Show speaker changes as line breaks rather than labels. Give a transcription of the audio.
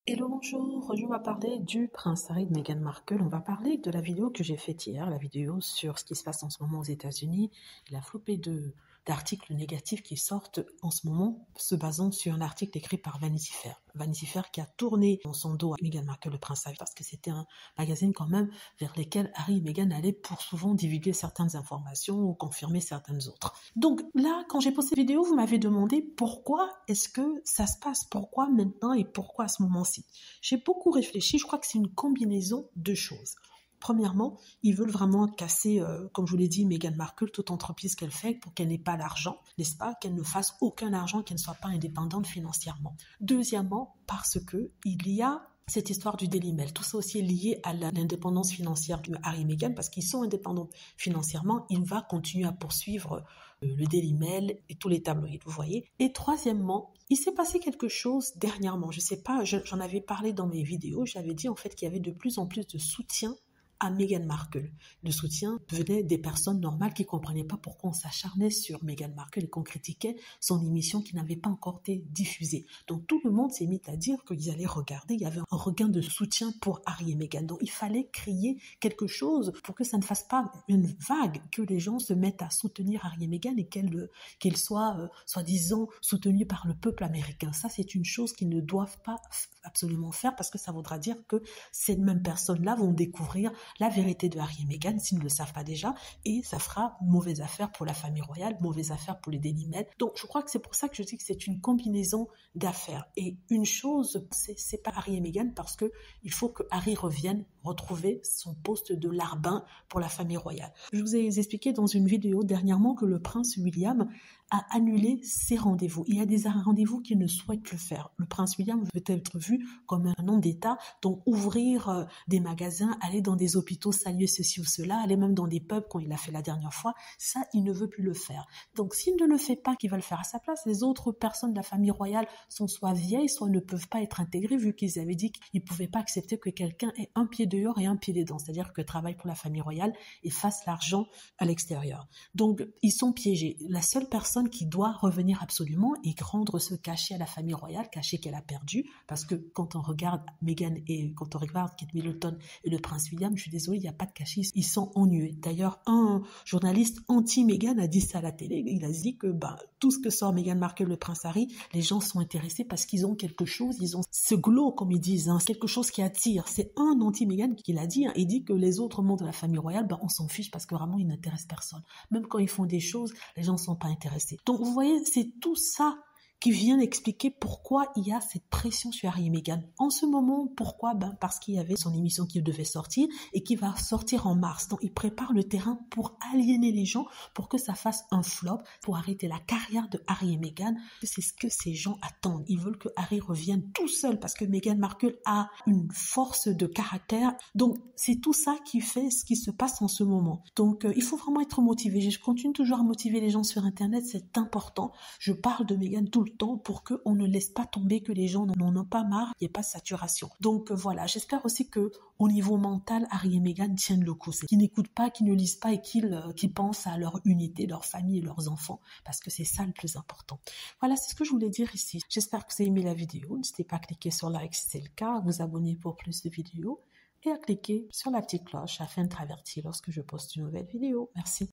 Hello, bonjour. Aujourd'hui, on va parler du prince Harry de Meghan Markle. On va parler de la vidéo que j'ai faite hier, la vidéo sur ce qui se passe en ce moment aux États-Unis, la flopée d'articles négatifs qui sortent en ce moment, se basant sur un article écrit par Vanity Fair. Vanity Fair qui a tourné son dos à Meghan Markle, le prince Harry, parce que c'était un magazine quand même vers lequel Harry et Meghan allaient pour souvent divulguer certaines informations ou confirmer certaines autres. Donc là, quand j'ai posté cette vidéo, vous m'avez demandé pourquoi est-ce que ça se passe, pourquoi maintenant et pourquoi à ce moment-ci. J'ai beaucoup réfléchi, je crois que c'est une combinaison de choses. Premièrement, ils veulent vraiment casser, comme je vous l'ai dit, Meghan Markle, toute entreprise qu'elle fait pour qu'elle n'ait pas d'argent, n'est-ce pas, qu'elle ne fasse aucun argent, qu'elle ne soit pas indépendante financièrement. Deuxièmement, parce que il y a cette histoire du Daily Mail. Tout ça aussi est lié à l'indépendance financière de Harry et Meghan, parce qu'ils sont indépendants financièrement, il va continuer à poursuivre le Daily Mail et tous les tabloïds, vous voyez. Et troisièmement, il s'est passé quelque chose dernièrement, je sais pas, j'en avais parlé dans mes vidéos, j'avais dit en fait qu'il y avait de plus en plus de soutien à Meghan Markle. Le soutien venait des personnes normales qui ne comprenaient pas pourquoi on s'acharnait sur Meghan Markle et qu'on critiquait son émission qui n'avait pas encore été diffusée. Donc tout le monde s'est mis à dire qu'ils allaient regarder, il y avait un regain de soutien pour Harry et Meghan. Donc il fallait créer quelque chose pour que ça ne fasse pas une vague, que les gens se mettent à soutenir Harry et Meghan et qu'ils soient soi-disant soutenus par le peuple américain. Ça, c'est une chose qu'ils ne doivent pas absolument faire parce que ça voudra dire que ces mêmes personnes-là vont découvrir la vérité de Harry et Meghan s'ils ne le savent pas déjà, et ça fera mauvaise affaire pour la famille royale, mauvaise affaire pour les Daily Mail. Donc je crois que c'est pour ça que je dis que c'est une combinaison d'affaires. Et une chose, c'est pas Harry et Meghan, parce que il faut que Harry revienne retrouver son poste de larbin pour la famille royale. Je vous ai expliqué dans une vidéo dernièrement que le prince William a annulé ses rendez-vous. Il y a des rendez-vous qu'il ne souhaite plus faire. Le prince William veut être vu comme un homme d'État, donc ouvrir des magasins, aller dans des hôpitaux, saluer ceci ou cela, aller même dans des pubs quand il l'a fait la dernière fois, ça, il ne veut plus le faire. Donc s'il ne le fait pas, qui va le faire à sa place, les autres personnes de la famille royale sont soit vieilles, soit ne peuvent pas être intégrées, vu qu'ils avaient dit qu'ils ne pouvaient pas accepter que quelqu'un ait un pied dehors et un pied dedans, c'est-à-dire que travaille pour la famille royale et fasse l'argent à l'extérieur. Donc ils sont piégés. La seule personne qui doit revenir absolument et rendre ce cachet à la famille royale, cachet qu'elle a perdu, parce que quand on regarde Meghan et quand on regarde Kate Middleton et le prince William, je suis désolée, il n'y a pas de cachet, ils sont ennuyés. D'ailleurs, un journaliste anti-Meghan a dit ça à la télé, il a dit que tout ce que sort Meghan Markle, le prince Harry, les gens sont intéressés parce qu'ils ont quelque chose, ils ont ce glow, comme ils disent, quelque chose qui attire. C'est un anti-Meghan qui l'a dit, il dit que les autres membres de la famille royale, on s'en fiche parce que vraiment, ils n'intéressent personne. Même quand ils font des choses, les gens ne sont pas intéressés. Donc vous voyez, c'est tout ça qui vient expliquer pourquoi il y a cette pression sur Harry et Meghan. En ce moment, pourquoi? Parce qu'il y avait son émission qui devait sortir et qui va sortir en mars. Donc, il prépare le terrain pour aliéner les gens, pour que ça fasse un flop, pour arrêter la carrière de Harry et Meghan. C'est ce que ces gens attendent. Ils veulent que Harry revienne tout seul parce que Meghan Markle a une force de caractère. Donc, c'est tout ça qui fait ce qui se passe en ce moment. Donc, il faut vraiment être motivé. Je continue toujours à motiver les gens sur Internet. C'est important. Je parle de Meghan tout le temps pour qu'on ne laisse pas tomber, que les gens n'en ont pas marre, il n'y ait pas de saturation. Donc voilà, j'espère aussi que au niveau mental, Harry et Meghan tiennent le coup, qu'ils n'écoutent pas, qu'ils ne lisent pas et qu'ils pensent à leur unité, leur famille et leurs enfants, parce que c'est ça le plus important. Voilà, c'est ce que je voulais dire ici. J'espère que vous avez aimé la vidéo. N'hésitez pas à cliquer sur like si c'est le cas, à vous abonner pour plus de vidéos et à cliquer sur la petite cloche afin d'être averti lorsque je poste une nouvelle vidéo. Merci.